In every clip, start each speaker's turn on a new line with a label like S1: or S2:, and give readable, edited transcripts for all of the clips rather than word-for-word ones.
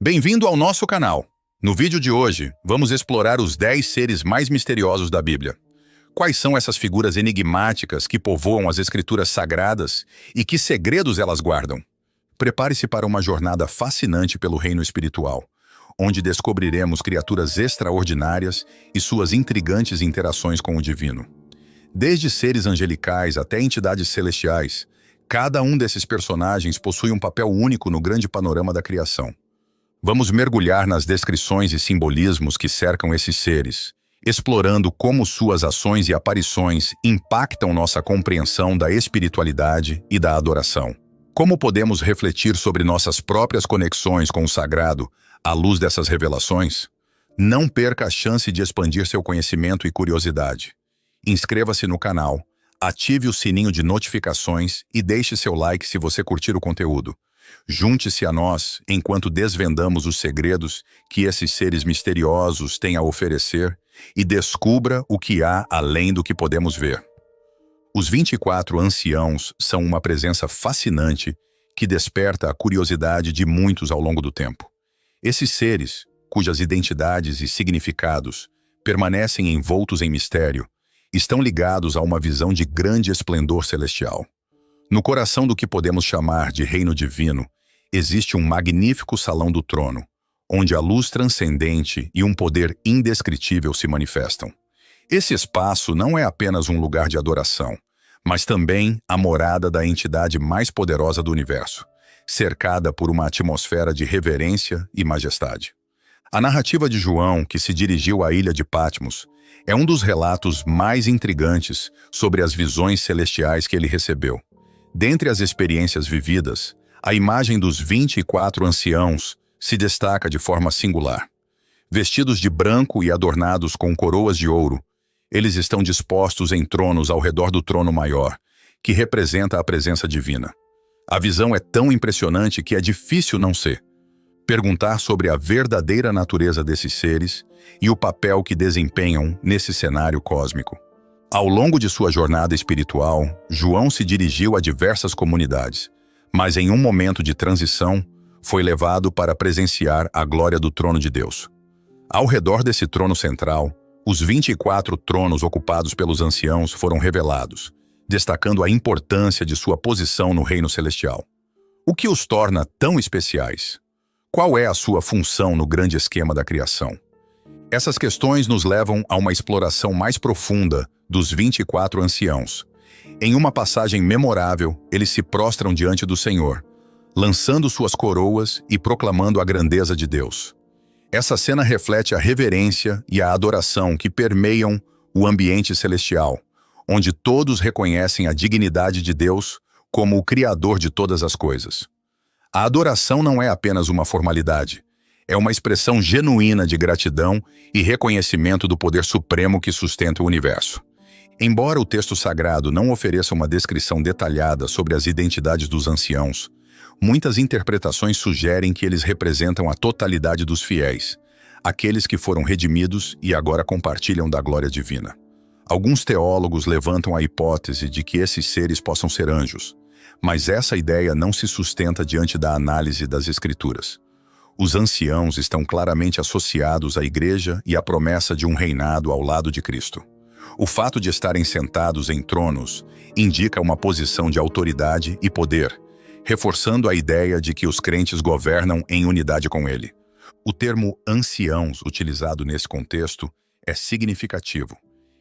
S1: Bem-vindo ao nosso canal. No vídeo de hoje, vamos explorar os 10 seres mais misteriosos da Bíblia. Quais são essas figuras enigmáticas que povoam as escrituras sagradas e que segredos elas guardam? Prepare-se para uma jornada fascinante pelo reino espiritual, onde descobriremos criaturas extraordinárias e suas intrigantes interações com o divino. Desde seres angelicais até entidades celestiais, cada um desses personagens possui um papel único no grande panorama da criação. Vamos mergulhar nas descrições e simbolismos que cercam esses seres, explorando como suas ações e aparições impactam nossa compreensão da espiritualidade e da adoração. Como podemos refletir sobre nossas próprias conexões com o sagrado à luz dessas revelações? Não perca a chance de expandir seu conhecimento e curiosidade. Inscreva-se no canal, ative o sininho de notificações e deixe seu like se você curtir o conteúdo. Junte-se a nós enquanto desvendamos os segredos que esses seres misteriosos têm a oferecer e descubra o que há além do que podemos ver. Os 24 anciãos são uma presença fascinante que desperta a curiosidade de muitos ao longo do tempo. Esses seres, cujas identidades e significados permanecem envoltos em mistério, estão ligados a uma visão de grande esplendor celestial. No coração do que podemos chamar de reino divino, existe um magnífico salão do trono, onde a luz transcendente e um poder indescritível se manifestam. Esse espaço não é apenas um lugar de adoração, mas também a morada da entidade mais poderosa do universo, cercada por uma atmosfera de reverência e majestade. A narrativa de João, que se dirigiu à ilha de Patmos, é um dos relatos mais intrigantes sobre as visões celestiais que ele recebeu. Dentre as experiências vividas, a imagem dos 24 anciãos se destaca de forma singular. Vestidos de branco e adornados com coroas de ouro, eles estão dispostos em tronos ao redor do trono maior, que representa a presença divina. A visão é tão impressionante que é difícil não perguntar sobre a verdadeira natureza desses seres e o papel que desempenham nesse cenário cósmico. Ao longo de sua jornada espiritual, João se dirigiu a diversas comunidades, mas em um momento de transição, foi levado para presenciar a glória do trono de Deus. Ao redor desse trono central, os 24 tronos ocupados pelos anciãos foram revelados, destacando a importância de sua posição no reino celestial. O que os torna tão especiais? Qual é a sua função no grande esquema da criação? Essas questões nos levam a uma exploração mais profunda dos 24 anciãos. Em uma passagem memorável, eles se prostram diante do Senhor, lançando suas coroas e proclamando a grandeza de Deus. Essa cena reflete a reverência e a adoração que permeiam o ambiente celestial, onde todos reconhecem a dignidade de Deus como o Criador de todas as coisas. A adoração não é apenas uma formalidade, é uma expressão genuína de gratidão e reconhecimento do poder supremo que sustenta o universo. Embora o texto sagrado não ofereça uma descrição detalhada sobre as identidades dos anciãos, muitas interpretações sugerem que eles representam a totalidade dos fiéis, aqueles que foram redimidos e agora compartilham da glória divina. Alguns teólogos levantam a hipótese de que esses seres possam ser anjos, mas essa ideia não se sustenta diante da análise das Escrituras. Os anciãos estão claramente associados à Igreja e à promessa de um reinado ao lado de Cristo. O fato de estarem sentados em tronos indica uma posição de autoridade e poder, reforçando a ideia de que os crentes governam em unidade com ele. O termo anciãos, utilizado nesse contexto, é significativo.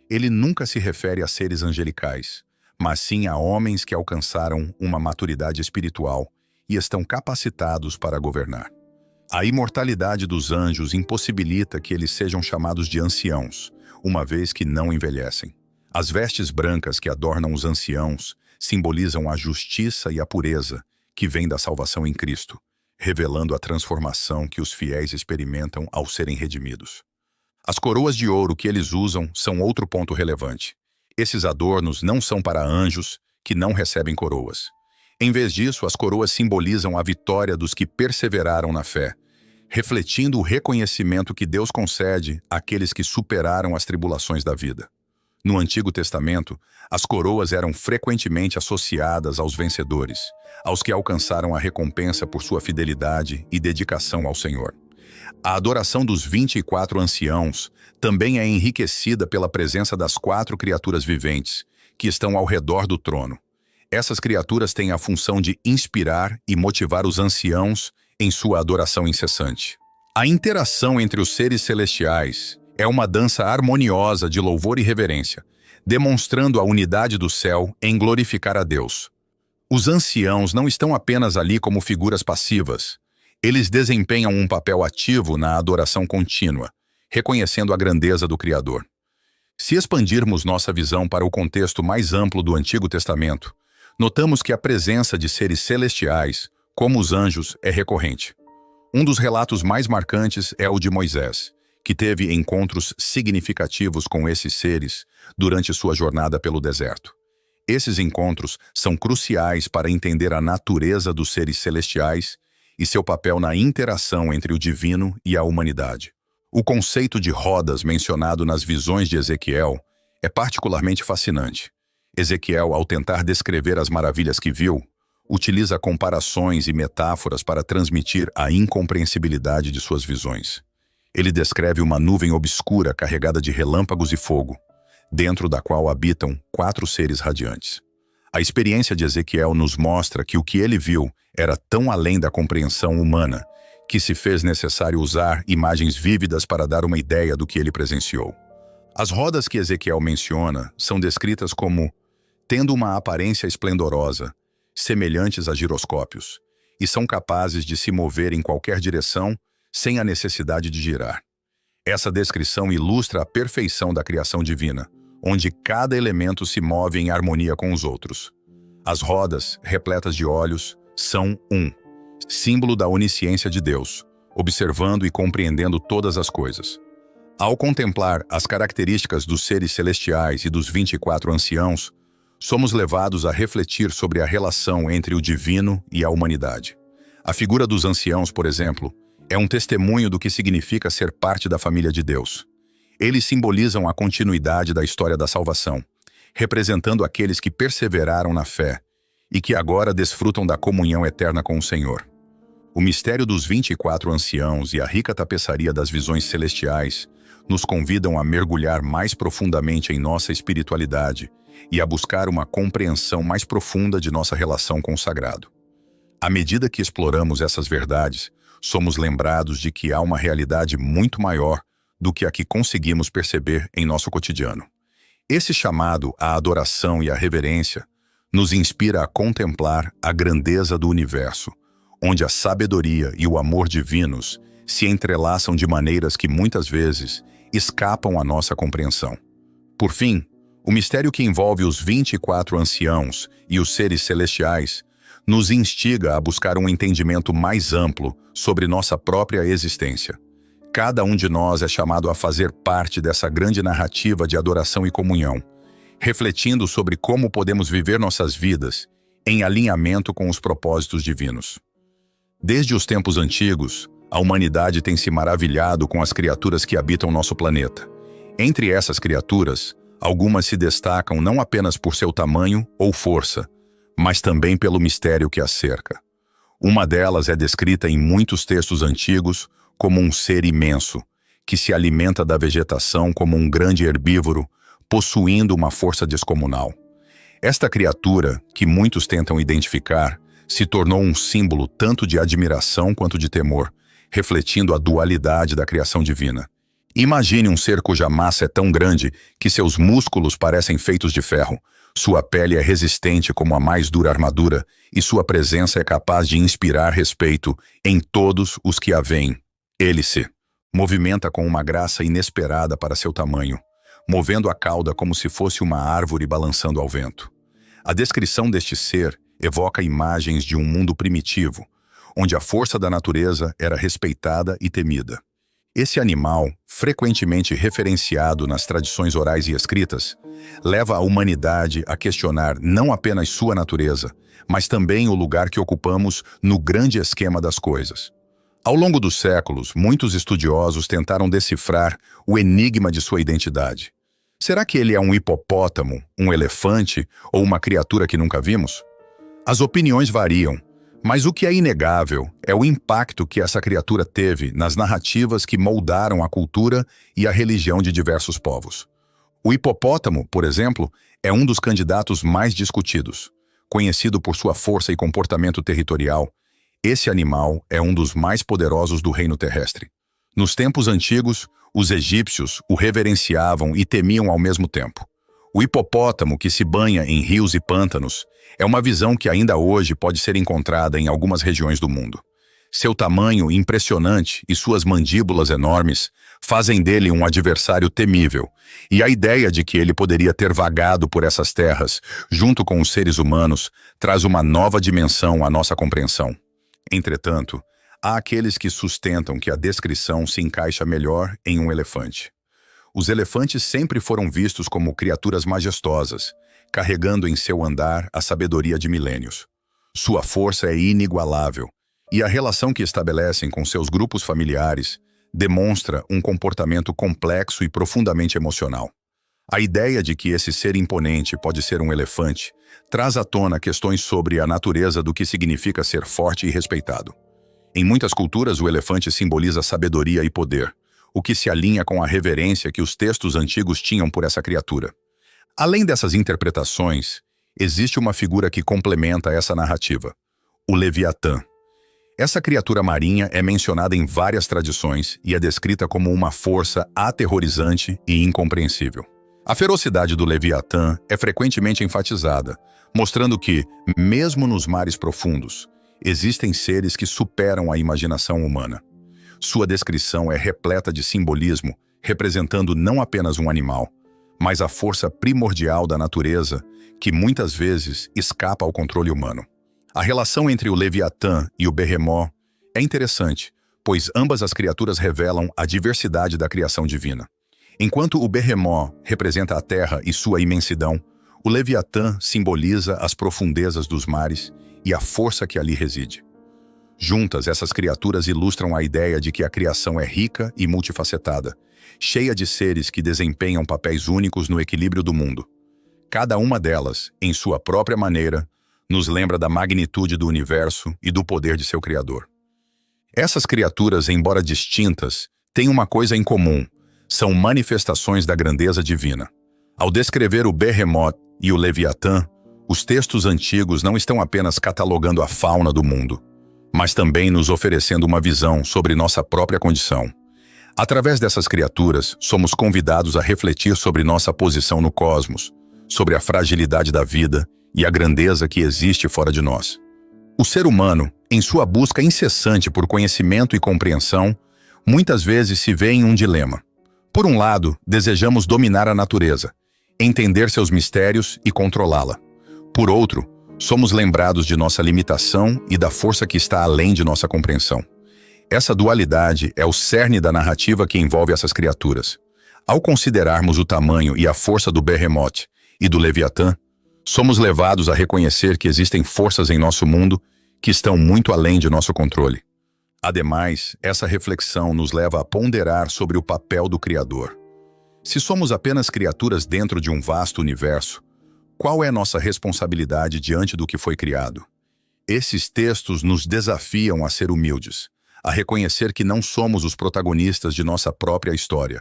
S1: Ele nunca se refere a seres angelicais, mas sim a homens que alcançaram uma maturidade espiritual e estão capacitados para governar. A imortalidade dos anjos impossibilita que eles sejam chamados de anciãos, uma vez que não envelhecem. As vestes brancas que adornam os anciãos simbolizam a justiça e a pureza que vem da salvação em Cristo, revelando a transformação que os fiéis experimentam ao serem redimidos. As coroas de ouro que eles usam são outro ponto relevante. Esses adornos não são para anjos que não recebem coroas. Em vez disso, as coroas simbolizam a vitória dos que perseveraram na fé, refletindo o reconhecimento que Deus concede àqueles que superaram as tribulações da vida. No Antigo Testamento, as coroas eram frequentemente associadas aos vencedores, aos que alcançaram a recompensa por sua fidelidade e dedicação ao Senhor. A adoração dos 24 anciãos também é enriquecida pela presença das 4 criaturas viventes, que estão ao redor do trono. Essas criaturas têm a função de inspirar e motivar os anciãos em sua adoração incessante. A interação entre os seres celestiais é uma dança harmoniosa de louvor e reverência, demonstrando a unidade do céu em glorificar a Deus. Os anciãos não estão apenas ali como figuras passivas. Eles desempenham um papel ativo na adoração contínua, reconhecendo a grandeza do Criador. Se expandirmos nossa visão para o contexto mais amplo do Antigo Testamento, notamos que a presença de seres celestiais, como os anjos, é recorrente. Um dos relatos mais marcantes é o de Moisés, que teve encontros significativos com esses seres durante sua jornada pelo deserto. Esses encontros são cruciais para entender a natureza dos seres celestiais e seu papel na interação entre o divino e a humanidade. O conceito de rodas mencionado nas visões de Ezequiel é particularmente fascinante. Ezequiel, ao tentar descrever as maravilhas que viu, utiliza comparações e metáforas para transmitir a incompreensibilidade de suas visões. Ele descreve uma nuvem obscura carregada de relâmpagos e fogo, dentro da qual habitam 4 seres radiantes. A experiência de Ezequiel nos mostra que o que ele viu era tão além da compreensão humana que se fez necessário usar imagens vívidas para dar uma ideia do que ele presenciou. As rodas que Ezequiel menciona são descritas como tendo uma aparência esplendorosa, semelhantes a giroscópios, e são capazes de se mover em qualquer direção sem a necessidade de girar. Essa descrição ilustra a perfeição da criação divina, onde cada elemento se move em harmonia com os outros. As rodas, repletas de olhos, são símbolo da onisciência de Deus, observando e compreendendo todas as coisas. Ao contemplar as características dos seres celestiais e dos 24 anciãos, somos levados a refletir sobre a relação entre o divino e a humanidade. A figura dos anciãos, por exemplo, é um testemunho do que significa ser parte da família de Deus. Eles simbolizam a continuidade da história da salvação, representando aqueles que perseveraram na fé e que agora desfrutam da comunhão eterna com o Senhor. O mistério dos 24 anciãos e a rica tapeçaria das visões celestiais nos convidam a mergulhar mais profundamente em nossa espiritualidade e a buscar uma compreensão mais profunda de nossa relação com o sagrado. À medida que exploramos essas verdades, somos lembrados de que há uma realidade muito maior do que a que conseguimos perceber em nosso cotidiano. Esse chamado à adoração e à reverência nos inspira a contemplar a grandeza do universo, onde a sabedoria e o amor divinos se entrelaçam de maneiras que muitas vezes escapam à nossa compreensão. Por fim, o mistério que envolve os 24 anciãos e os seres celestiais nos instiga a buscar um entendimento mais amplo sobre nossa própria existência. Cada um de nós é chamado a fazer parte dessa grande narrativa de adoração e comunhão, refletindo sobre como podemos viver nossas vidas em alinhamento com os propósitos divinos. Desde os tempos antigos, a humanidade tem se maravilhado com as criaturas que habitam nosso planeta. Entre essas criaturas, algumas se destacam não apenas por seu tamanho ou força, mas também pelo mistério que as cerca. Uma delas é descrita em muitos textos antigos como um ser imenso, que se alimenta da vegetação como um grande herbívoro, possuindo uma força descomunal. Esta criatura, que muitos tentam identificar, se tornou um símbolo tanto de admiração quanto de temor, refletindo a dualidade da criação divina. Imagine um ser cuja massa é tão grande que seus músculos parecem feitos de ferro, sua pele é resistente como a mais dura armadura e sua presença é capaz de inspirar respeito em todos os que a veem. Ele se movimenta com uma graça inesperada para seu tamanho, movendo a cauda como se fosse uma árvore balançando ao vento. A descrição deste ser evoca imagens de um mundo primitivo, onde a força da natureza era respeitada e temida. Esse animal, frequentemente referenciado nas tradições orais e escritas, leva a humanidade a questionar não apenas sua natureza, mas também o lugar que ocupamos no grande esquema das coisas. Ao longo dos séculos, muitos estudiosos tentaram decifrar o enigma de sua identidade. Será que ele é um hipopótamo, um elefante ou uma criatura que nunca vimos? As opiniões variam, mas o que é inegável é o impacto que essa criatura teve nas narrativas que moldaram a cultura e a religião de diversos povos. O hipopótamo, por exemplo, é um dos candidatos mais discutidos. Conhecido por sua força e comportamento territorial, esse animal é um dos mais poderosos do reino terrestre. Nos tempos antigos, os egípcios o reverenciavam e temiam ao mesmo tempo. O hipopótamo que se banha em rios e pântanos é uma visão que ainda hoje pode ser encontrada em algumas regiões do mundo. Seu tamanho impressionante e suas mandíbulas enormes fazem dele um adversário temível, e a ideia de que ele poderia ter vagado por essas terras, junto com os seres humanos, traz uma nova dimensão à nossa compreensão. Entretanto, há aqueles que sustentam que a descrição se encaixa melhor em um elefante. Os elefantes sempre foram vistos como criaturas majestosas, carregando em seu andar a sabedoria de milênios. Sua força é inigualável, e a relação que estabelecem com seus grupos familiares demonstra um comportamento complexo e profundamente emocional. A ideia de que esse ser imponente pode ser um elefante traz à tona questões sobre a natureza do que significa ser forte e respeitado. Em muitas culturas, o elefante simboliza sabedoria e poder, o que se alinha com a reverência que os textos antigos tinham por essa criatura. Além dessas interpretações, existe uma figura que complementa essa narrativa: o Leviatã. Essa criatura marinha é mencionada em várias tradições e é descrita como uma força aterrorizante e incompreensível. A ferocidade do Leviatã é frequentemente enfatizada, mostrando que, mesmo nos mares profundos, existem seres que superam a imaginação humana. Sua descrição é repleta de simbolismo, representando não apenas um animal, mas a força primordial da natureza, que muitas vezes escapa ao controle humano. A relação entre o Leviatã e o Berremó é interessante, pois ambas as criaturas revelam a diversidade da criação divina. Enquanto o Berremó representa a terra e sua imensidão, o Leviatã simboliza as profundezas dos mares e a força que ali reside. Juntas, essas criaturas ilustram a ideia de que a criação é rica e multifacetada, cheia de seres que desempenham papéis únicos no equilíbrio do mundo. Cada uma delas, em sua própria maneira, nos lembra da magnitude do universo e do poder de seu Criador. Essas criaturas, embora distintas, têm uma coisa em comum: são manifestações da grandeza divina. Ao descrever o Behemoth e o Leviatã, os textos antigos não estão apenas catalogando a fauna do mundo, mas também nos oferecendo uma visão sobre nossa própria condição. Através dessas criaturas, somos convidados a refletir sobre nossa posição no cosmos, sobre a fragilidade da vida e a grandeza que existe fora de nós. O ser humano, em sua busca incessante por conhecimento e compreensão, muitas vezes se vê em um dilema. Por um lado, desejamos dominar a natureza, entender seus mistérios e controlá-la. Por outro, somos lembrados de nossa limitação e da força que está além de nossa compreensão. Essa dualidade é o cerne da narrativa que envolve essas criaturas. Ao considerarmos o tamanho e a força do Behemoth e do Leviatã, somos levados a reconhecer que existem forças em nosso mundo que estão muito além de nosso controle. Ademais, essa reflexão nos leva a ponderar sobre o papel do Criador. Se somos apenas criaturas dentro de um vasto universo, qual é nossa responsabilidade diante do que foi criado? Esses textos nos desafiam a ser humildes, a reconhecer que não somos os protagonistas de nossa própria história,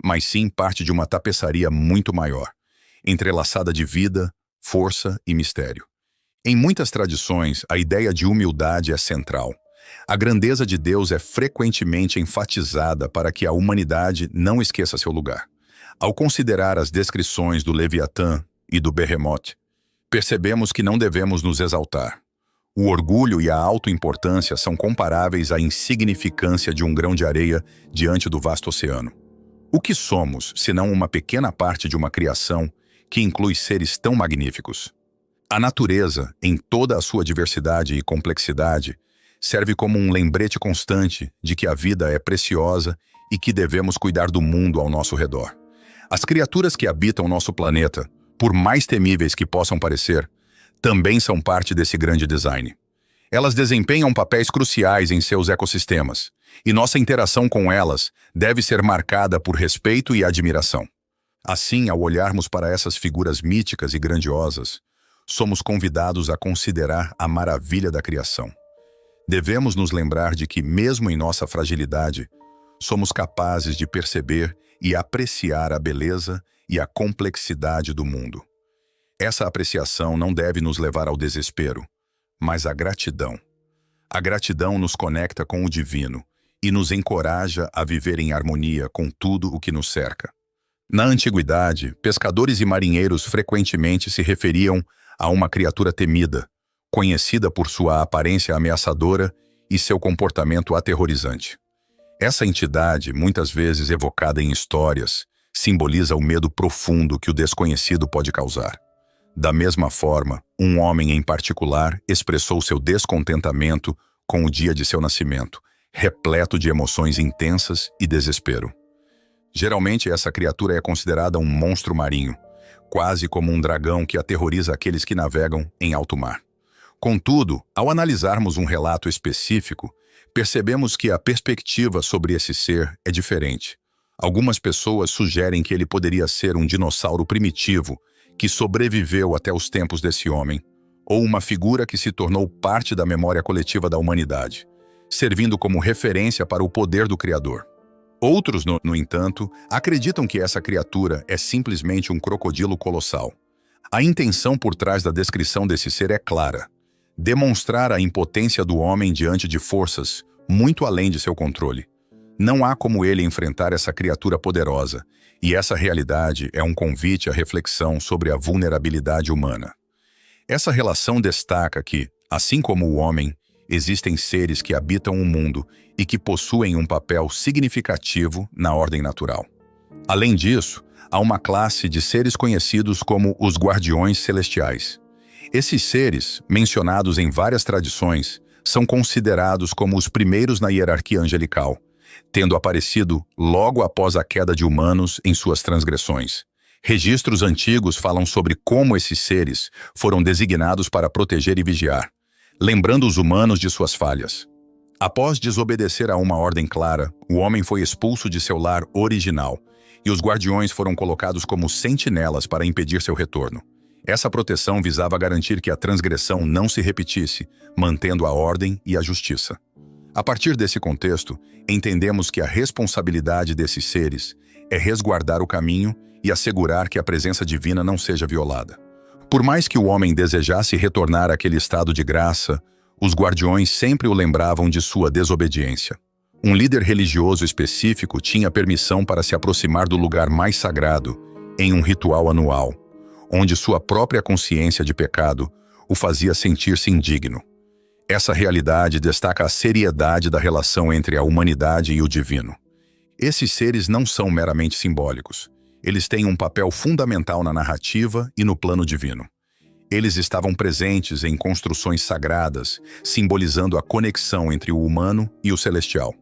S1: mas sim parte de uma tapeçaria muito maior, entrelaçada de vida, força e mistério. Em muitas tradições, a ideia de humildade é central. A grandeza de Deus é frequentemente enfatizada para que a humanidade não esqueça seu lugar. Ao considerar as descrições do Leviatã e do Behemoth, percebemos que não devemos nos exaltar. O orgulho e a autoimportância são comparáveis à insignificância de um grão de areia diante do vasto oceano. O que somos, senão uma pequena parte de uma criação que inclui seres tão magníficos? A natureza, em toda a sua diversidade e complexidade, serve como um lembrete constante de que a vida é preciosa e que devemos cuidar do mundo ao nosso redor. As criaturas que habitam nosso planeta, por mais temíveis que possam parecer, também são parte desse grande design. Elas desempenham papéis cruciais em seus ecossistemas, e nossa interação com elas deve ser marcada por respeito e admiração. Assim, ao olharmos para essas figuras míticas e grandiosas, somos convidados a considerar a maravilha da criação. Devemos nos lembrar de que, mesmo em nossa fragilidade, somos capazes de perceber e apreciar a beleza e a complexidade do mundo. Essa apreciação não deve nos levar ao desespero, mas à gratidão. A gratidão nos conecta com o divino e nos encoraja a viver em harmonia com tudo o que nos cerca. Na antiguidade, pescadores e marinheiros frequentemente se referiam a uma criatura temida, conhecida por sua aparência ameaçadora e seu comportamento aterrorizante. Essa entidade, muitas vezes evocada em histórias, simboliza o medo profundo que o desconhecido pode causar. Da mesma forma, um homem em particular expressou seu descontentamento com o dia de seu nascimento, repleto de emoções intensas e desespero. Geralmente, essa criatura é considerada um monstro marinho, quase como um dragão que aterroriza aqueles que navegam em alto mar. Contudo, ao analisarmos um relato específico, percebemos que a perspectiva sobre esse ser é diferente. Algumas pessoas sugerem que ele poderia ser um dinossauro primitivo que sobreviveu até os tempos desse homem, ou uma figura que se tornou parte da memória coletiva da humanidade, servindo como referência para o poder do Criador. Outros, no entanto, acreditam que essa criatura é simplesmente um crocodilo colossal. A intenção por trás da descrição desse ser é clara: demonstrar a impotência do homem diante de forças muito além de seu controle. Não há como ele enfrentar essa criatura poderosa, e essa realidade é um convite à reflexão sobre a vulnerabilidade humana. Essa relação destaca que, assim como o homem, existem seres que habitam o mundo e que possuem um papel significativo na ordem natural. Além disso, há uma classe de seres conhecidos como os guardiões celestiais. Esses seres, mencionados em várias tradições, são considerados como os primeiros na hierarquia angelical, tendo aparecido logo após a queda de humanos em suas transgressões. Registros antigos falam sobre como esses seres foram designados para proteger e vigiar, lembrando os humanos de suas falhas. Após desobedecer a uma ordem clara, o homem foi expulso de seu lar original, e os guardiões foram colocados como sentinelas para impedir seu retorno. Essa proteção visava garantir que a transgressão não se repetisse, mantendo a ordem e a justiça. A partir desse contexto, entendemos que a responsabilidade desses seres é resguardar o caminho e assegurar que a presença divina não seja violada. Por mais que o homem desejasse retornar àquele estado de graça, os guardiões sempre o lembravam de sua desobediência. Um líder religioso específico tinha permissão para se aproximar do lugar mais sagrado, em um ritual anual, onde sua própria consciência de pecado o fazia sentir-se indigno. Essa realidade destaca a seriedade da relação entre a humanidade e o divino. Esses seres não são meramente simbólicos. Eles têm um papel fundamental na narrativa e no plano divino. Eles estavam presentes em construções sagradas, simbolizando a conexão entre o humano e o celestial.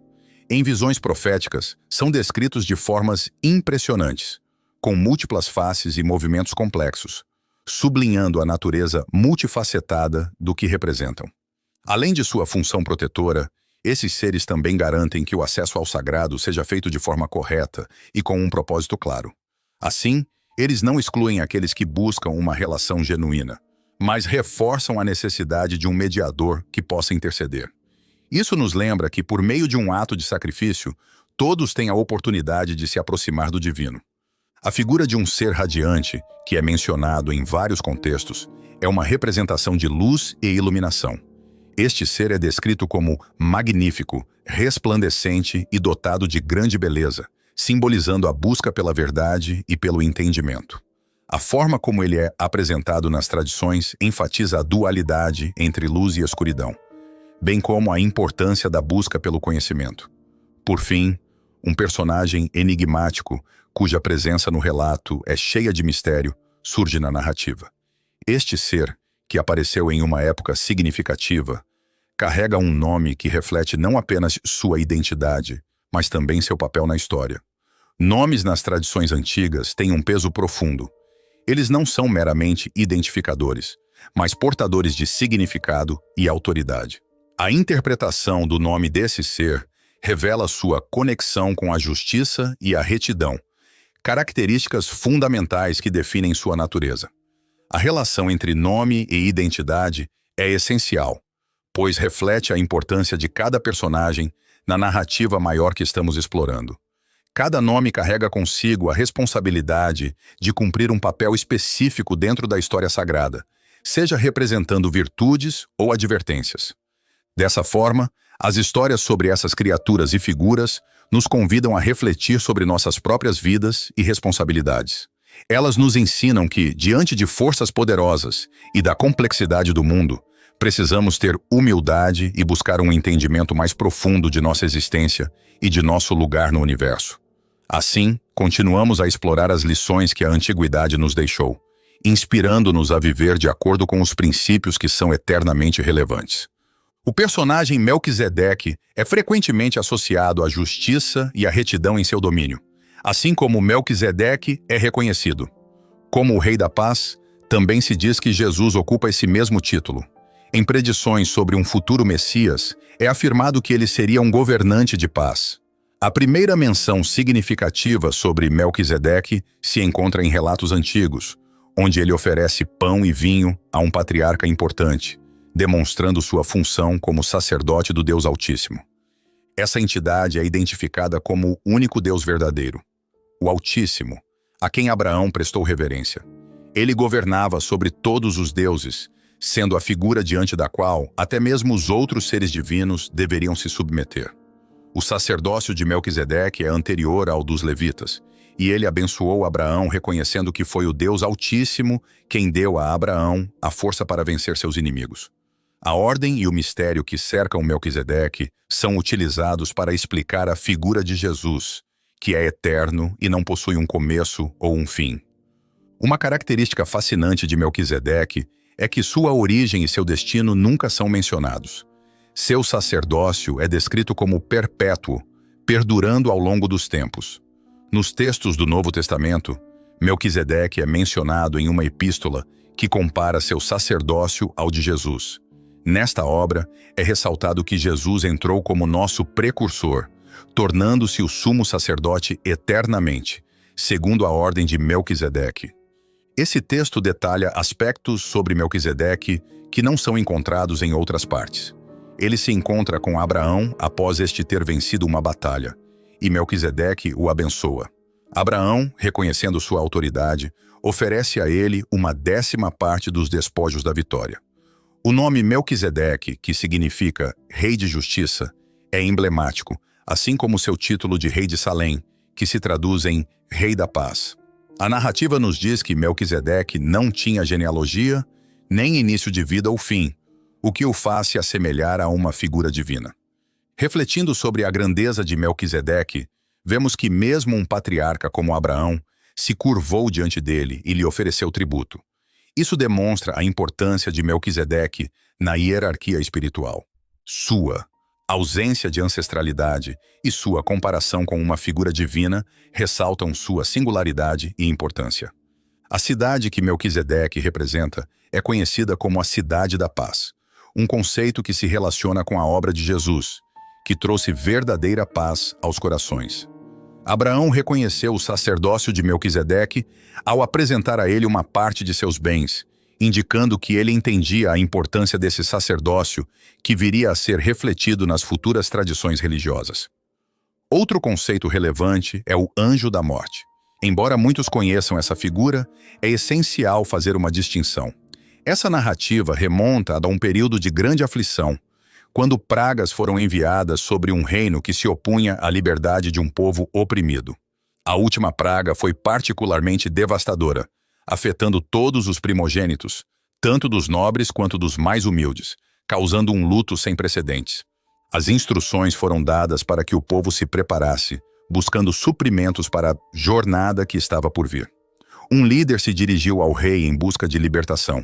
S1: Em visões proféticas, são descritos de formas impressionantes, com múltiplas faces e movimentos complexos, sublinhando a natureza multifacetada do que representam. Além de sua função protetora, esses seres também garantem que o acesso ao sagrado seja feito de forma correta e com um propósito claro. Assim, eles não excluem aqueles que buscam uma relação genuína, mas reforçam a necessidade de um mediador que possa interceder. Isso nos lembra que, por meio de um ato de sacrifício, todos têm a oportunidade de se aproximar do divino. A figura de um ser radiante, que é mencionado em vários contextos, é uma representação de luz e iluminação. Este ser é descrito como magnífico, resplandecente e dotado de grande beleza, simbolizando a busca pela verdade e pelo entendimento. A forma como ele é apresentado nas tradições enfatiza a dualidade entre luz e escuridão, bem como a importância da busca pelo conhecimento. Por fim, um personagem enigmático, cuja presença no relato é cheia de mistério, surge na narrativa. Este ser, que apareceu em uma época significativa, carrega um nome que reflete não apenas sua identidade, mas também seu papel na história. Nomes nas tradições antigas têm um peso profundo. Eles não são meramente identificadores, mas portadores de significado e autoridade. A interpretação do nome desse ser revela sua conexão com a justiça e a retidão, características fundamentais que definem sua natureza. A relação entre nome e identidade é essencial, pois reflete a importância de cada personagem na narrativa maior que estamos explorando. Cada nome carrega consigo a responsabilidade de cumprir um papel específico dentro da história sagrada, seja representando virtudes ou advertências. Dessa forma, as histórias sobre essas criaturas e figuras nos convidam a refletir sobre nossas próprias vidas e responsabilidades. Elas nos ensinam que, diante de forças poderosas e da complexidade do mundo, precisamos ter humildade e buscar um entendimento mais profundo de nossa existência e de nosso lugar no universo. Assim, continuamos a explorar as lições que a antiguidade nos deixou, inspirando-nos a viver de acordo com os princípios que são eternamente relevantes. O personagem Melquisedeque é frequentemente associado à justiça e à retidão em seu domínio, assim como Melquisedeque é reconhecido. Como o Rei da Paz, também se diz que Jesus ocupa esse mesmo título. Em predições sobre um futuro Messias, é afirmado que ele seria um governante de paz. A primeira menção significativa sobre Melquisedeque se encontra em relatos antigos, onde ele oferece pão e vinho a um patriarca importante, demonstrando sua função como sacerdote do Deus Altíssimo. Essa entidade é identificada como o único Deus verdadeiro, o Altíssimo, a quem Abraão prestou reverência. Ele governava sobre todos os deuses, sendo a figura diante da qual até mesmo os outros seres divinos deveriam se submeter. O sacerdócio de Melquisedeque é anterior ao dos levitas, e ele abençoou Abraão reconhecendo que foi o Deus Altíssimo quem deu a Abraão a força para vencer seus inimigos. A ordem e o mistério que cercam Melquisedeque são utilizados para explicar a figura de Jesus, que é eterno e não possui um começo ou um fim. Uma característica fascinante de Melquisedeque é que sua origem e seu destino nunca são mencionados. Seu sacerdócio é descrito como perpétuo, perdurando ao longo dos tempos. Nos textos do Novo Testamento, Melquisedeque é mencionado em uma epístola que compara seu sacerdócio ao de Jesus. Nesta obra, é ressaltado que Jesus entrou como nosso precursor, tornando-se o sumo sacerdote eternamente, segundo a ordem de Melquisedeque. Esse texto detalha aspectos sobre Melquisedeque que não são encontrados em outras partes. Ele se encontra com Abraão após este ter vencido uma batalha, e Melquisedeque o abençoa. Abraão, reconhecendo sua autoridade, oferece a ele uma 10ª parte dos despojos da vitória. O nome Melquisedeque, que significa Rei de Justiça, é emblemático, assim como seu título de Rei de Salém, que se traduz em Rei da Paz. A narrativa nos diz que Melquisedeque não tinha genealogia, nem início de vida ou fim, o que o faz se assemelhar a uma figura divina. Refletindo sobre a grandeza de Melquisedeque, vemos que mesmo um patriarca como Abraão se curvou diante dele e lhe ofereceu tributo. Isso demonstra a importância de Melquisedeque na hierarquia espiritual. Sua ausência de ancestralidade e sua comparação com uma figura divina ressaltam sua singularidade e importância. A cidade que Melquisedeque representa é conhecida como a Cidade da Paz, um conceito que se relaciona com a obra de Jesus, que trouxe verdadeira paz aos corações. Abraão reconheceu o sacerdócio de Melquisedeque ao apresentar a ele uma parte de seus bens, indicando que ele entendia a importância desse sacerdócio que viria a ser refletido nas futuras tradições religiosas. Outro conceito relevante é o anjo da morte. Embora muitos conheçam essa figura, é essencial fazer uma distinção. Essa narrativa remonta a um período de grande aflição, quando pragas foram enviadas sobre um reino que se opunha à liberdade de um povo oprimido. A última praga foi particularmente devastadora, afetando todos os primogênitos, tanto dos nobres quanto dos mais humildes, causando um luto sem precedentes. As instruções foram dadas para que o povo se preparasse, buscando suprimentos para a jornada que estava por vir. Um líder se dirigiu ao rei em busca de libertação,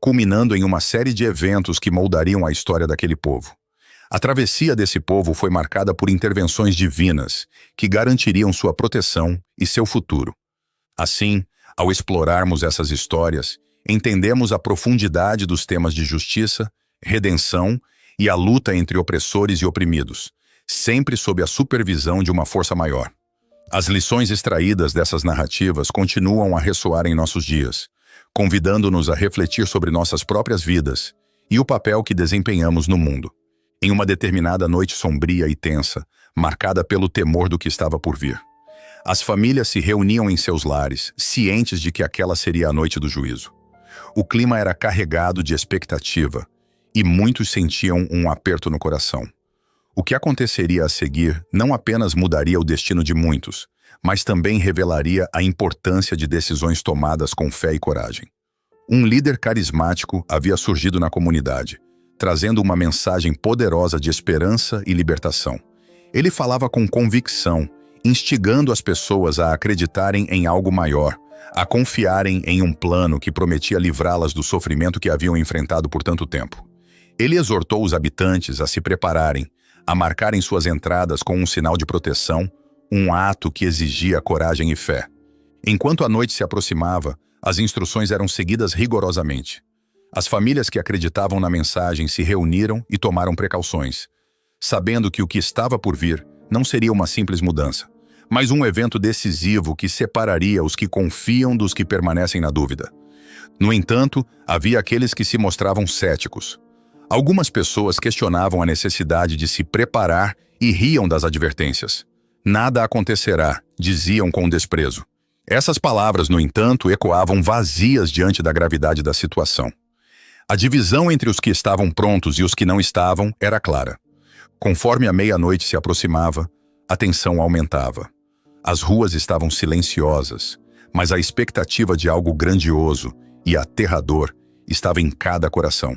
S1: culminando em uma série de eventos que moldariam a história daquele povo. A travessia desse povo foi marcada por intervenções divinas que garantiriam sua proteção e seu futuro. Assim, ao explorarmos essas histórias, entendemos a profundidade dos temas de justiça, redenção e a luta entre opressores e oprimidos, sempre sob a supervisão de uma força maior. As lições extraídas dessas narrativas continuam a ressoar em nossos dias, convidando-nos a refletir sobre nossas próprias vidas e o papel que desempenhamos no mundo. Em uma determinada noite sombria e tensa, marcada pelo temor do que estava por vir, as famílias se reuniam em seus lares, cientes de que aquela seria a noite do juízo. O clima era carregado de expectativa, e muitos sentiam um aperto no coração. O que aconteceria a seguir não apenas mudaria o destino de muitos, mas também revelaria a importância de decisões tomadas com fé e coragem. Um líder carismático havia surgido na comunidade, trazendo uma mensagem poderosa de esperança e libertação. Ele falava com convicção, instigando as pessoas a acreditarem em algo maior, a confiarem em um plano que prometia livrá-las do sofrimento que haviam enfrentado por tanto tempo. Ele exortou os habitantes a se prepararem, a marcarem suas entradas com um sinal de proteção, um ato que exigia coragem e fé. Enquanto a noite se aproximava, as instruções eram seguidas rigorosamente. As famílias que acreditavam na mensagem se reuniram e tomaram precauções, sabendo que o que estava por vir não seria uma simples mudança, mas um evento decisivo que separaria os que confiam dos que permanecem na dúvida. No entanto, havia aqueles que se mostravam céticos. Algumas pessoas questionavam a necessidade de se preparar e riam das advertências. Nada acontecerá, diziam com desprezo. Essas palavras, no entanto, ecoavam vazias diante da gravidade da situação. A divisão entre os que estavam prontos e os que não estavam era clara. Conforme a meia-noite se aproximava, a tensão aumentava. As ruas estavam silenciosas, mas a expectativa de algo grandioso e aterrador estava em cada coração.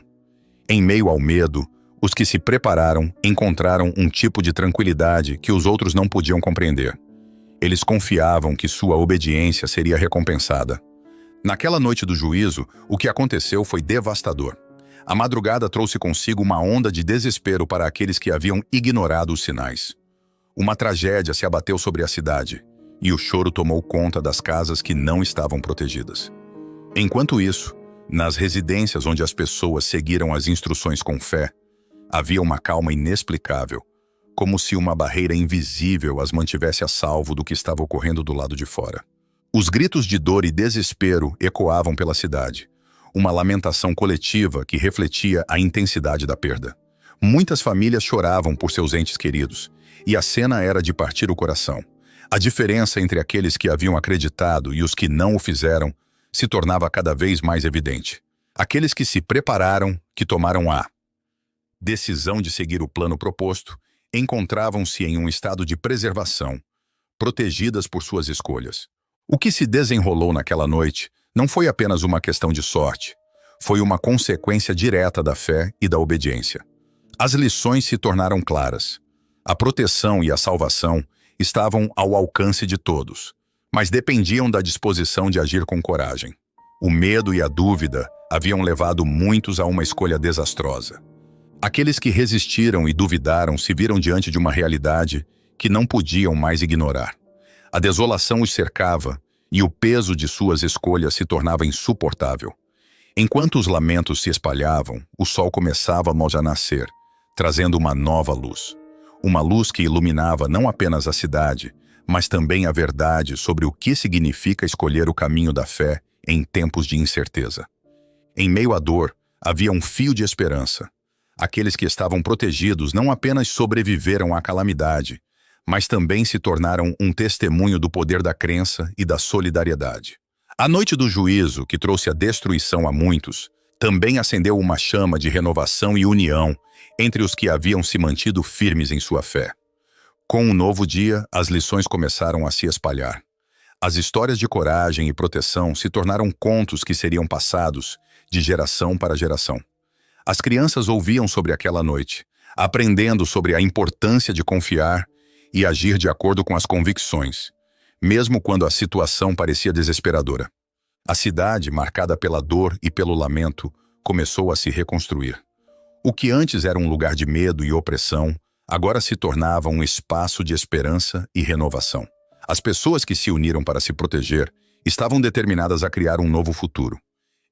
S1: Em meio ao medo, os que se prepararam encontraram um tipo de tranquilidade que os outros não podiam compreender. Eles confiavam que sua obediência seria recompensada. Naquela noite do juízo, o que aconteceu foi devastador. A madrugada trouxe consigo uma onda de desespero para aqueles que haviam ignorado os sinais. Uma tragédia se abateu sobre a cidade, e o choro tomou conta das casas que não estavam protegidas. Enquanto isso, nas residências onde as pessoas seguiram as instruções com fé, havia uma calma inexplicável, como se uma barreira invisível as mantivesse a salvo do que estava ocorrendo do lado de fora. Os gritos de dor e desespero ecoavam pela cidade, uma lamentação coletiva que refletia a intensidade da perda. Muitas famílias choravam por seus entes queridos, e a cena era de partir o coração. A diferença entre aqueles que haviam acreditado e os que não o fizeram se tornava cada vez mais evidente. Aqueles que se prepararam, que tomaram a decisão de seguir o plano proposto, encontravam-se em um estado de preservação, protegidas por suas escolhas. O que se desenrolou naquela noite não foi apenas uma questão de sorte, foi uma consequência direta da fé e da obediência. As lições se tornaram claras. A proteção e a salvação estavam ao alcance de todos, mas dependiam da disposição de agir com coragem. O medo e a dúvida haviam levado muitos a uma escolha desastrosa. Aqueles que resistiram e duvidaram se viram diante de uma realidade que não podiam mais ignorar. A desolação os cercava e o peso de suas escolhas se tornava insuportável. Enquanto os lamentos se espalhavam, o sol começava a nascer, trazendo uma nova luz. Uma luz que iluminava não apenas a cidade, mas também a verdade sobre o que significa escolher o caminho da fé em tempos de incerteza. Em meio à dor, havia um fio de esperança. Aqueles que estavam protegidos não apenas sobreviveram à calamidade, mas também se tornaram um testemunho do poder da crença e da solidariedade. A noite do juízo, que trouxe a destruição a muitos, também acendeu uma chama de renovação e união entre os que haviam se mantido firmes em sua fé. Com um novo dia, as lições começaram a se espalhar. As histórias de coragem e proteção se tornaram contos que seriam passados de geração para geração. As crianças ouviam sobre aquela noite, aprendendo sobre a importância de confiar e agir de acordo com as convicções, mesmo quando a situação parecia desesperadora. A cidade, marcada pela dor e pelo lamento, começou a se reconstruir. O que antes era um lugar de medo e opressão, agora se tornava um espaço de esperança e renovação. As pessoas que se uniram para se proteger estavam determinadas a criar um novo futuro.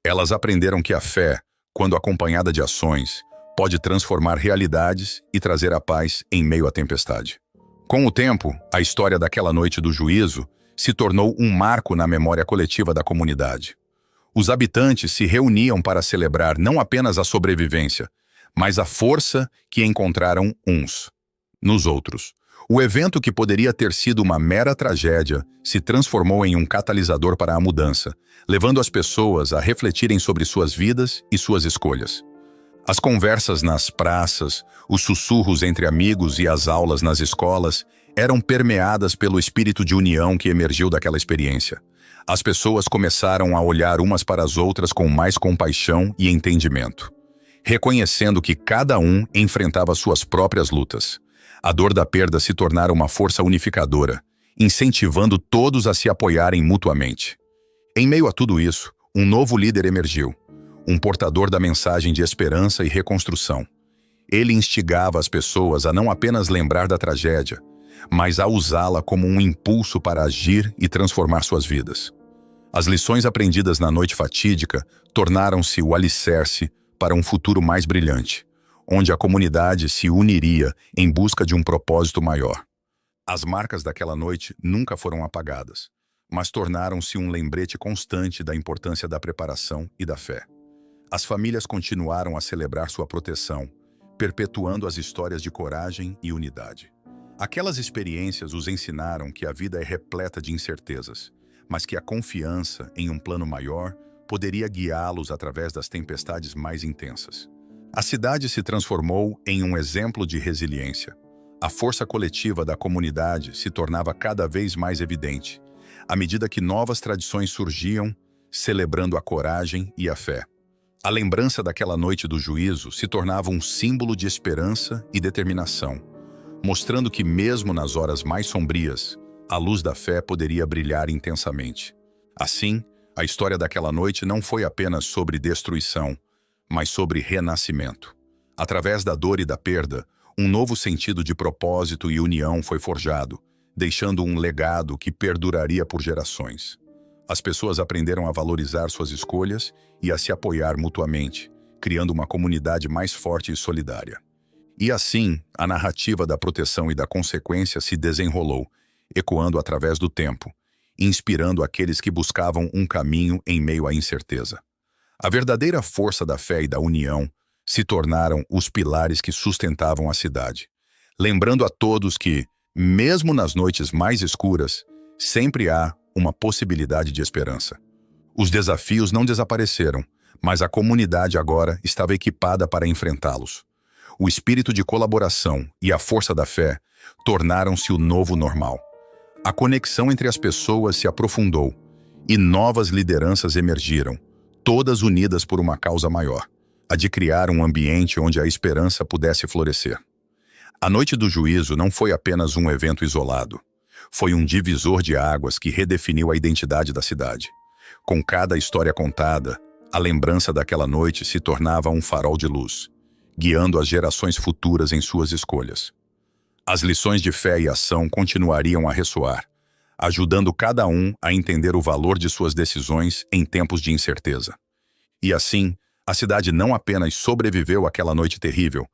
S1: Elas aprenderam que a fé, quando acompanhada de ações, pode transformar realidades e trazer a paz em meio à tempestade. Com o tempo, a história daquela noite do juízo se tornou um marco na memória coletiva da comunidade. Os habitantes se reuniam para celebrar não apenas a sobrevivência, mas a força que encontraram uns nos outros. O evento que poderia ter sido uma mera tragédia se transformou em um catalisador para a mudança, levando as pessoas a refletirem sobre suas vidas e suas escolhas. As conversas nas praças, os sussurros entre amigos e as aulas nas escolas eram permeadas pelo espírito de união que emergiu daquela experiência. As pessoas começaram a olhar umas para as outras com mais compaixão e entendimento, reconhecendo que cada um enfrentava suas próprias lutas. A dor da perda se tornara uma força unificadora, incentivando todos a se apoiarem mutuamente. Em meio a tudo isso, um novo líder emergiu, um portador da mensagem de esperança e reconstrução. Ele instigava as pessoas a não apenas lembrar da tragédia, mas a usá-la como um impulso para agir e transformar suas vidas. As lições aprendidas na noite fatídica tornaram-se o alicerce para um futuro mais brilhante, onde a comunidade se uniria em busca de um propósito maior. As marcas daquela noite nunca foram apagadas, mas tornaram-se um lembrete constante da importância da preparação e da fé. As famílias continuaram a celebrar sua proteção, perpetuando as histórias de coragem e unidade. Aquelas experiências os ensinaram que a vida é repleta de incertezas, mas que a confiança em um plano maior poderia guiá-los através das tempestades mais intensas. A cidade se transformou em um exemplo de resiliência. A força coletiva da comunidade se tornava cada vez mais evidente, à medida que novas tradições surgiam, celebrando a coragem e a fé. A lembrança daquela noite do juízo se tornava um símbolo de esperança e determinação, mostrando que mesmo nas horas mais sombrias, a luz da fé poderia brilhar intensamente. Assim, a história daquela noite não foi apenas sobre destruição, mas sobre renascimento. Através da dor e da perda, um novo sentido de propósito e união foi forjado, deixando um legado que perduraria por gerações. As pessoas aprenderam a valorizar suas escolhas e a se apoiar mutuamente, criando uma comunidade mais forte e solidária. E assim, a narrativa da proteção e da consequência se desenrolou, ecoando através do tempo, inspirando aqueles que buscavam um caminho em meio à incerteza. A verdadeira força da fé e da união se tornaram os pilares que sustentavam a cidade, lembrando a todos que, mesmo nas noites mais escuras, sempre há uma possibilidade de esperança. Os desafios não desapareceram, mas a comunidade agora estava equipada para enfrentá-los. O espírito de colaboração e a força da fé tornaram-se o novo normal. A conexão entre as pessoas se aprofundou e novas lideranças emergiram, todas unidas por uma causa maior, a de criar um ambiente onde a esperança pudesse florescer. A Noite do Juízo não foi apenas um evento isolado. Foi um divisor de águas que redefiniu a identidade da cidade. Com cada história contada, a lembrança daquela noite se tornava um farol de luz, guiando as gerações futuras em suas escolhas. As lições de fé e ação continuariam a ressoar, ajudando cada um a entender o valor de suas decisões em tempos de incerteza. E assim, a cidade não apenas sobreviveu àquela noite terrível,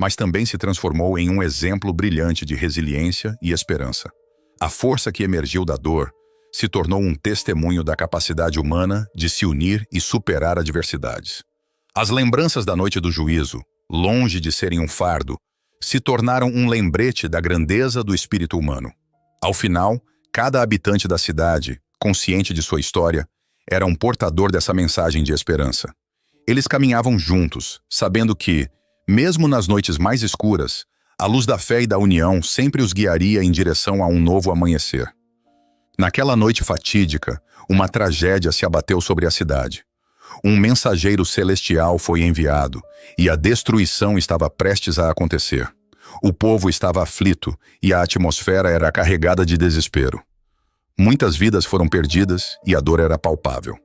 S1: mas também se transformou em um exemplo brilhante de resiliência e esperança. A força que emergiu da dor se tornou um testemunho da capacidade humana de se unir e superar adversidades. As lembranças da Noite do Juízo, longe de serem um fardo, se tornaram um lembrete da grandeza do espírito humano. Ao final, cada habitante da cidade, consciente de sua história, era um portador dessa mensagem de esperança. Eles caminhavam juntos, sabendo que, mesmo nas noites mais escuras, a luz da fé e da união sempre os guiaria em direção a um novo amanhecer. Naquela noite fatídica, uma tragédia se abateu sobre a cidade. Um mensageiro celestial foi enviado, e a destruição estava prestes a acontecer. O povo estava aflito, e a atmosfera era carregada de desespero. Muitas vidas foram perdidas, e a dor era palpável.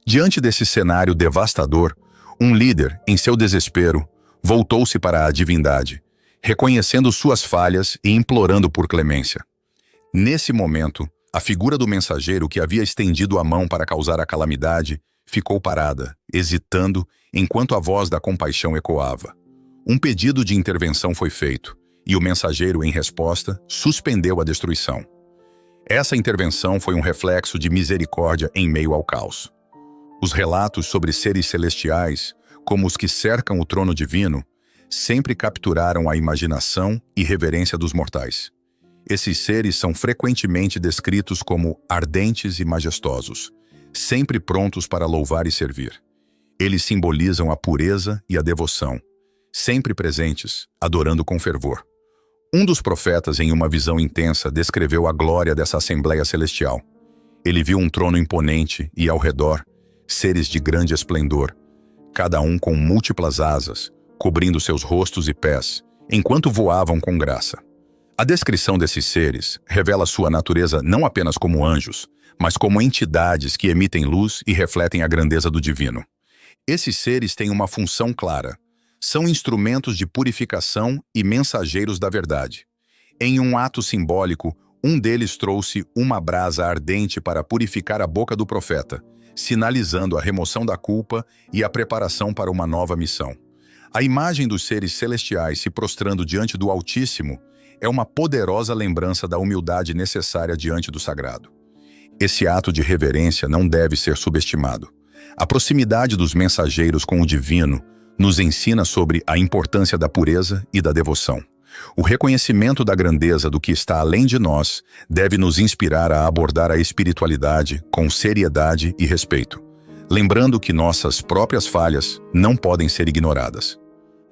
S1: Diante desse cenário devastador, um líder, em seu desespero, voltou-se para a divindade, reconhecendo suas falhas e implorando por clemência. Nesse momento, a figura do mensageiro que havia estendido a mão para causar a calamidade ficou parada, hesitando, enquanto a voz da compaixão ecoava. Um pedido de intervenção foi feito, e o mensageiro, em resposta, suspendeu a destruição. Essa intervenção foi um reflexo de misericórdia em meio ao caos. Os relatos sobre seres celestiais, como os que cercam o trono divino, sempre capturaram a imaginação e reverência dos mortais. Esses seres são frequentemente descritos como ardentes e majestosos, sempre prontos para louvar e servir. Eles simbolizam a pureza e a devoção, sempre presentes, adorando com fervor. Um dos profetas, em uma visão intensa, descreveu a glória dessa Assembleia Celestial. Ele viu um trono imponente e, ao redor, seres de grande esplendor, cada um com múltiplas asas, cobrindo seus rostos e pés, enquanto voavam com graça. A descrição desses seres revela sua natureza não apenas como anjos, mas como entidades que emitem luz e refletem a grandeza do divino. Esses seres têm uma função clara. São instrumentos de purificação e mensageiros da verdade. Em um ato simbólico, um deles trouxe uma brasa ardente para purificar a boca do profeta, sinalizando a remoção da culpa e a preparação para uma nova missão. A imagem dos seres celestiais se prostrando diante do Altíssimo é uma poderosa lembrança da humildade necessária diante do sagrado. Esse ato de reverência não deve ser subestimado. A proximidade dos mensageiros com o divino nos ensina sobre a importância da pureza e da devoção. O reconhecimento da grandeza do que está além de nós deve nos inspirar a abordar a espiritualidade com seriedade e respeito, lembrando que nossas próprias falhas não podem ser ignoradas.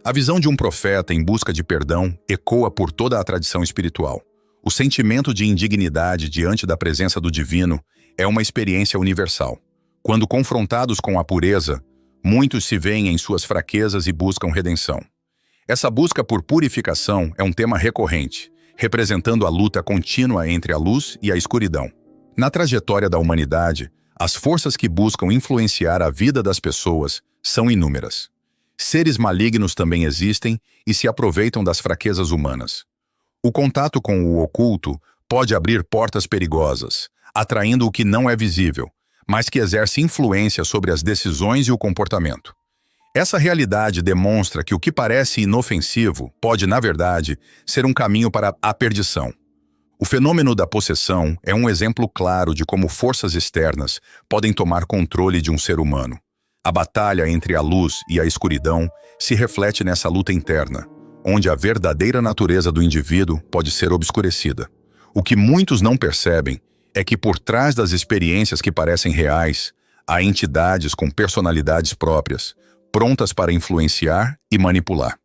S1: A visão de um profeta em busca de perdão ecoa por toda a tradição espiritual. O sentimento de indignidade diante da presença do divino é uma experiência universal. Quando confrontados com a pureza, muitos se veem em suas fraquezas e buscam redenção. Essa busca por purificação é um tema recorrente, representando a luta contínua entre a luz e a escuridão. Na trajetória da humanidade, as forças que buscam influenciar a vida das pessoas são inúmeras. Seres malignos também existem e se aproveitam das fraquezas humanas. O contato com o oculto pode abrir portas perigosas, atraindo o que não é visível, mas que exerce influência sobre as decisões e o comportamento. Essa realidade demonstra que o que parece inofensivo pode, na verdade, ser um caminho para a perdição. O fenômeno da possessão é um exemplo claro de como forças externas podem tomar controle de um ser humano. A batalha entre a luz e a escuridão se reflete nessa luta interna, onde a verdadeira natureza do indivíduo pode ser obscurecida. O que muitos não percebem é que por trás das experiências que parecem reais, há entidades com personalidades próprias, prontas para influenciar e manipular.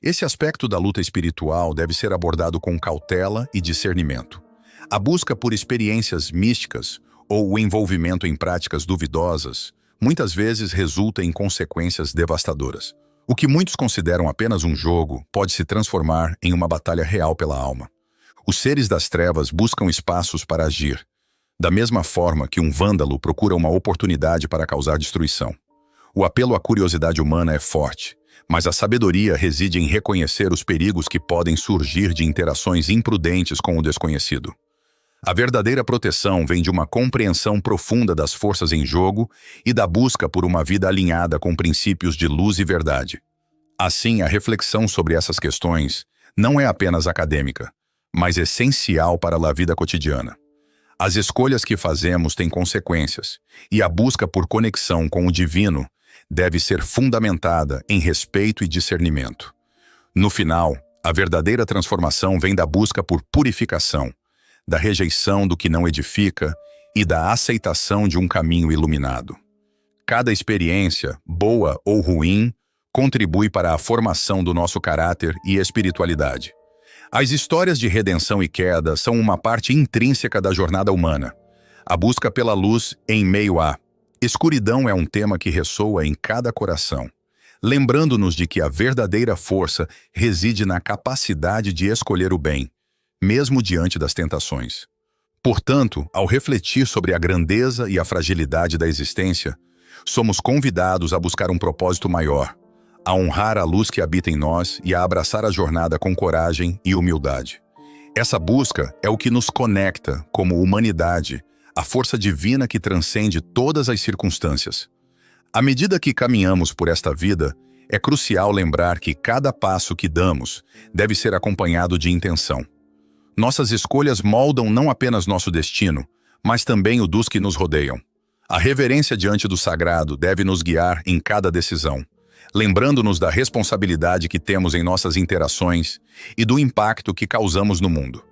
S1: Esse aspecto da luta espiritual deve ser abordado com cautela e discernimento. A busca por experiências místicas ou o envolvimento em práticas duvidosas muitas vezes resulta em consequências devastadoras. O que muitos consideram apenas um jogo pode se transformar em uma batalha real pela alma. Os seres das trevas buscam espaços para agir, da mesma forma que um vândalo procura uma oportunidade para causar destruição. O apelo à curiosidade humana é forte, mas a sabedoria reside em reconhecer os perigos que podem surgir de interações imprudentes com o desconhecido. A verdadeira proteção vem de uma compreensão profunda das forças em jogo e da busca por uma vida alinhada com princípios de luz e verdade. Assim, a reflexão sobre essas questões não é apenas acadêmica, mas essencial para a vida cotidiana. As escolhas que fazemos têm consequências, e a busca por conexão com o divino deve ser fundamentada em respeito e discernimento. No final, a verdadeira transformação vem da busca por purificação, da rejeição do que não edifica e da aceitação de um caminho iluminado. Cada experiência, boa ou ruim, contribui para a formação do nosso caráter e espiritualidade. As histórias de redenção e queda são uma parte intrínseca da jornada humana. A busca pela luz em meio à escuridão é um tema que ressoa em cada coração, lembrando-nos de que a verdadeira força reside na capacidade de escolher o bem, mesmo diante das tentações. Portanto, ao refletir sobre a grandeza e a fragilidade da existência, somos convidados a buscar um propósito maior, a honrar a luz que habita em nós e a abraçar a jornada com coragem e humildade. Essa busca é o que nos conecta como humanidade, a força divina que transcende todas as circunstâncias. À medida que caminhamos por esta vida, é crucial lembrar que cada passo que damos deve ser acompanhado de intenção. Nossas escolhas moldam não apenas nosso destino, mas também o dos que nos rodeiam. A reverência diante do sagrado deve nos guiar em cada decisão, lembrando-nos da responsabilidade que temos em nossas interações e do impacto que causamos no mundo.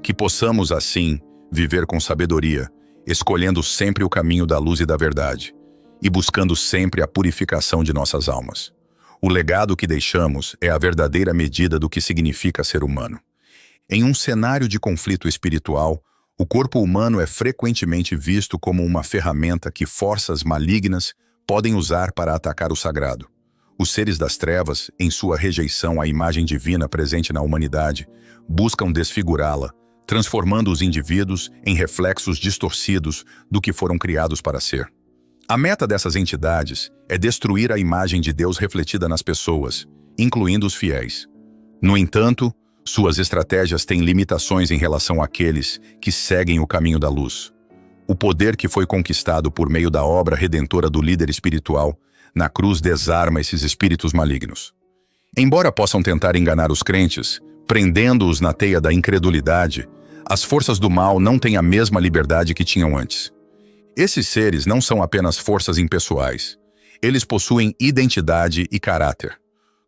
S1: Que possamos, assim, viver com sabedoria, escolhendo sempre o caminho da luz e da verdade, e buscando sempre a purificação de nossas almas. O legado que deixamos é a verdadeira medida do que significa ser humano. Em um cenário de conflito espiritual, o corpo humano é frequentemente visto como uma ferramenta que forças malignas podem usar para atacar o sagrado. Os seres das trevas, em sua rejeição à imagem divina presente na humanidade, buscam desfigurá-la, transformando os indivíduos em reflexos distorcidos do que foram criados para ser. A meta dessas entidades é destruir a imagem de Deus refletida nas pessoas, incluindo os fiéis. No entanto, suas estratégias têm limitações em relação àqueles que seguem o caminho da luz. O poder que foi conquistado por meio da obra redentora do líder espiritual na cruz desarma esses espíritos malignos. Embora possam tentar enganar os crentes, prendendo-os na teia da incredulidade, as forças do mal não têm a mesma liberdade que tinham antes. Esses seres não são apenas forças impessoais. Eles possuem identidade e caráter.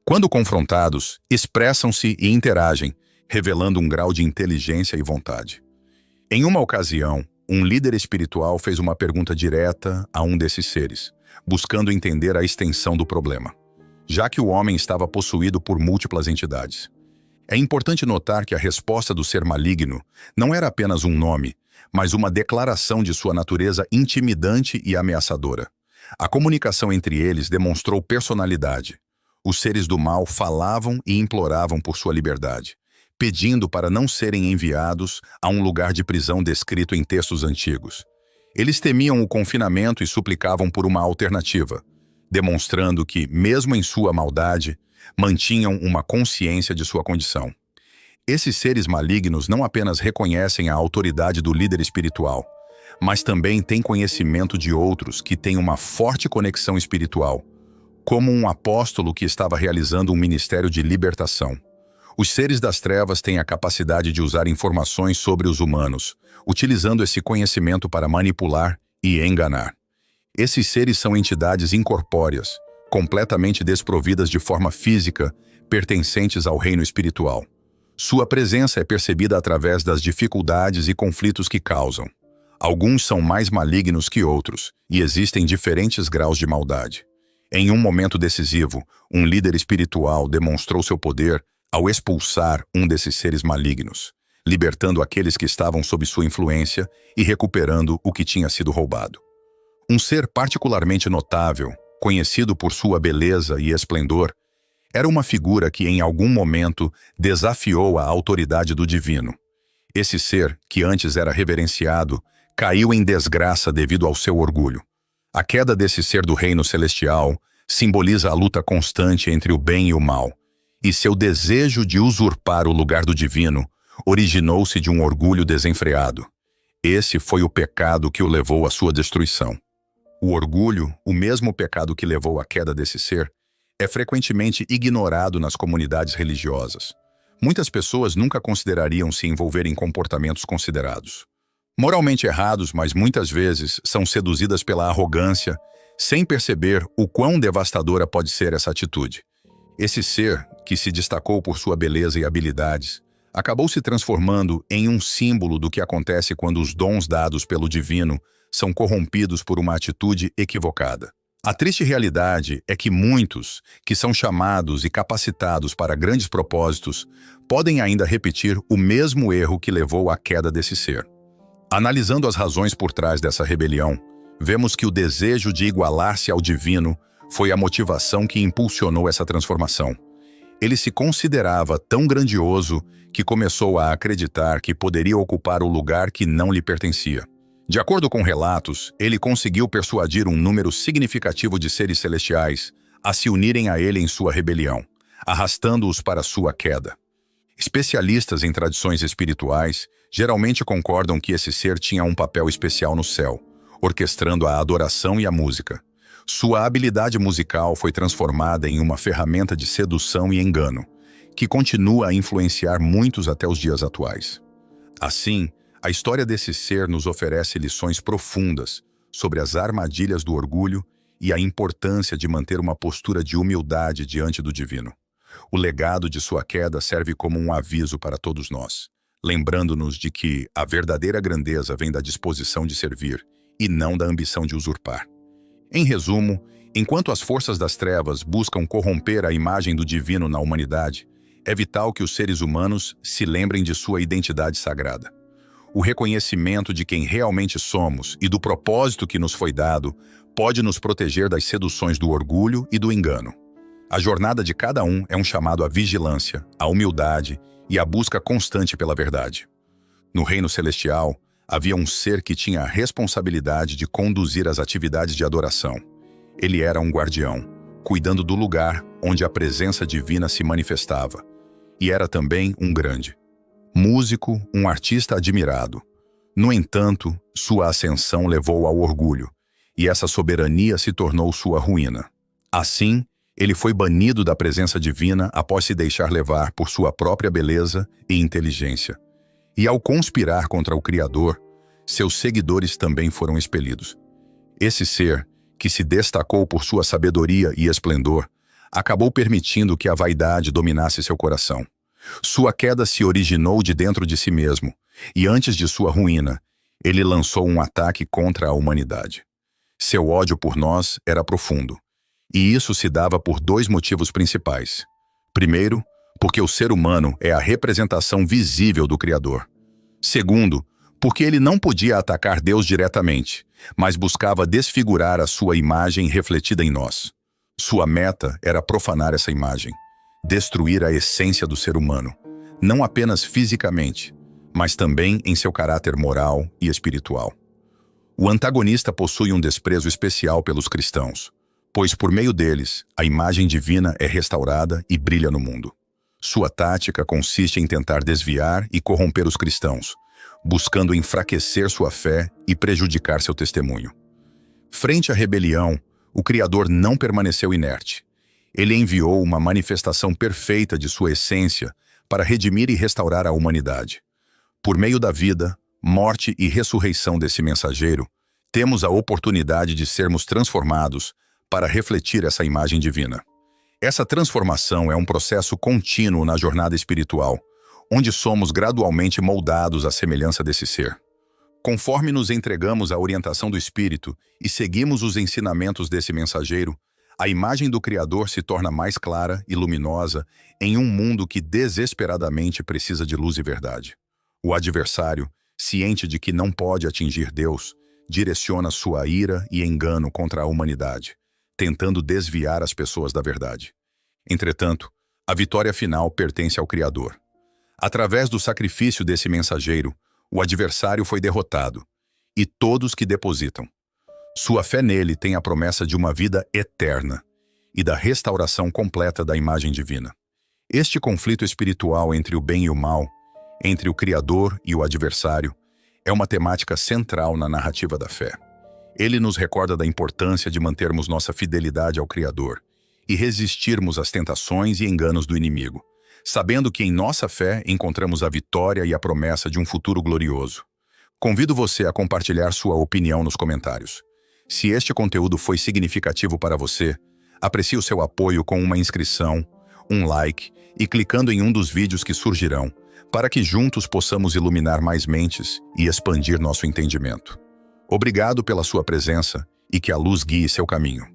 S1: Quando confrontados, expressam-se e interagem, revelando um grau de inteligência e vontade. Em uma ocasião, um líder espiritual fez uma pergunta direta a um desses seres, buscando entender a extensão do problema, já que o homem estava possuído por múltiplas entidades. É importante notar que a resposta do ser maligno não era apenas um nome, mas uma declaração de sua natureza intimidante e ameaçadora. A comunicação entre eles demonstrou personalidade. Os seres do mal falavam e imploravam por sua liberdade, pedindo para não serem enviados a um lugar de prisão descrito em textos antigos. Eles temiam o confinamento e suplicavam por uma alternativa, demonstrando que, mesmo em sua maldade, mantinham uma consciência de sua condição. Esses seres malignos não apenas reconhecem a autoridade do líder espiritual, mas também têm conhecimento de outros que têm uma forte conexão espiritual, como um apóstolo que estava realizando um ministério de libertação. Os seres das trevas têm a capacidade de usar informações sobre os humanos, utilizando esse conhecimento para manipular e enganar. Esses seres são entidades incorpóreas, completamente desprovidas de forma física, pertencentes ao reino espiritual. Sua presença é percebida através das dificuldades e conflitos que causam. Alguns são mais malignos que outros, e existem diferentes graus de maldade. Em um momento decisivo, um líder espiritual demonstrou seu poder ao expulsar um desses seres malignos, libertando aqueles que estavam sob sua influência e recuperando o que tinha sido roubado. Um ser particularmente notável, conhecido por sua beleza e esplendor, era uma figura que em algum momento desafiou a autoridade do divino. Esse ser, que antes era reverenciado, caiu em desgraça devido ao seu orgulho. A queda desse ser do reino celestial simboliza a luta constante entre o bem e o mal, e seu desejo de usurpar o lugar do divino originou-se de um orgulho desenfreado. Esse foi o pecado que o levou à sua destruição. O orgulho, o mesmo pecado que levou à queda desse ser, é frequentemente ignorado nas comunidades religiosas. Muitas pessoas nunca considerariam se envolver em comportamentos considerados moralmente errados, mas muitas vezes são seduzidas pela arrogância, sem perceber o quão devastadora pode ser essa atitude. Esse ser, que se destacou por sua beleza e habilidades, acabou se transformando em um símbolo do que acontece quando os dons dados pelo divino são corrompidos por uma atitude equivocada. A triste realidade é que muitos, que são chamados e capacitados para grandes propósitos, podem ainda repetir o mesmo erro que levou à queda desse ser. Analisando as razões por trás dessa rebelião, vemos que o desejo de igualar-se ao divino foi a motivação que impulsionou essa transformação. Ele se considerava tão grandioso que começou a acreditar que poderia ocupar o lugar que não lhe pertencia. De acordo com relatos, ele conseguiu persuadir um número significativo de seres celestiais a se unirem a ele em sua rebelião, arrastando-os para sua queda. Especialistas em tradições espirituais geralmente concordam que esse ser tinha um papel especial no céu, orquestrando a adoração e a música. Sua habilidade musical foi transformada em uma ferramenta de sedução e engano, que continua a influenciar muitos até os dias atuais. Assim, a história desse ser nos oferece lições profundas sobre as armadilhas do orgulho e a importância de manter uma postura de humildade diante do divino. O legado de sua queda serve como um aviso para todos nós, lembrando-nos de que a verdadeira grandeza vem da disposição de servir e não da ambição de usurpar. Em resumo, enquanto as forças das trevas buscam corromper a imagem do divino na humanidade, é vital que os seres humanos se lembrem de sua identidade sagrada. O reconhecimento de quem realmente somos e do propósito que nos foi dado pode nos proteger das seduções do orgulho e do engano. A jornada de cada um é um chamado à vigilância, à humildade e à busca constante pela verdade. No reino celestial, havia um ser que tinha a responsabilidade de conduzir as atividades de adoração. Ele era um guardião, cuidando do lugar onde a presença divina se manifestava. E era também um grande músico, um artista admirado. No entanto, sua ascensão levou ao orgulho, e essa soberania se tornou sua ruína. Assim, ele foi banido da presença divina após se deixar levar por sua própria beleza e inteligência. E ao conspirar contra o Criador, seus seguidores também foram expelidos. Esse ser, que se destacou por sua sabedoria e esplendor, acabou permitindo que a vaidade dominasse seu coração. Sua queda se originou de dentro de si mesmo, e antes de sua ruína, ele lançou um ataque contra a humanidade. Seu ódio por nós era profundo, e isso se dava por dois motivos principais. Primeiro, porque o ser humano é a representação visível do Criador. Segundo, porque ele não podia atacar Deus diretamente, mas buscava desfigurar a sua imagem refletida em nós. Sua meta era profanar essa imagem, destruir a essência do ser humano, não apenas fisicamente, mas também em seu caráter moral e espiritual. O antagonista possui um desprezo especial pelos cristãos, pois por meio deles, a imagem divina é restaurada e brilha no mundo. Sua tática consiste em tentar desviar e corromper os cristãos, buscando enfraquecer sua fé e prejudicar seu testemunho. Frente à rebelião, o Criador não permaneceu inerte. Ele enviou uma manifestação perfeita de sua essência para redimir e restaurar a humanidade. Por meio da vida, morte e ressurreição desse mensageiro, temos a oportunidade de sermos transformados para refletir essa imagem divina. Essa transformação é um processo contínuo na jornada espiritual, onde somos gradualmente moldados à semelhança desse ser. Conforme nos entregamos à orientação do Espírito e seguimos os ensinamentos desse mensageiro, a imagem do Criador se torna mais clara e luminosa em um mundo que desesperadamente precisa de luz e verdade. O adversário, ciente de que não pode atingir Deus, direciona sua ira e engano contra a humanidade, tentando desviar as pessoas da verdade. Entretanto, a vitória final pertence ao Criador. Através do sacrifício desse mensageiro, o adversário foi derrotado, e todos que depositam sua fé nele tem a promessa de uma vida eterna e da restauração completa da imagem divina. Este conflito espiritual entre o bem e o mal, entre o Criador e o adversário, é uma temática central na narrativa da fé. Ele nos recorda da importância de mantermos nossa fidelidade ao Criador e resistirmos às tentações e enganos do inimigo, sabendo que em nossa fé encontramos a vitória e a promessa de um futuro glorioso. Convido você a compartilhar sua opinião nos comentários. Se este conteúdo foi significativo para você, aprecie o seu apoio com uma inscrição, um like e clicando em um dos vídeos que surgirão, para que juntos possamos iluminar mais mentes e expandir nosso entendimento. Obrigado pela sua presença e que a luz guie seu caminho.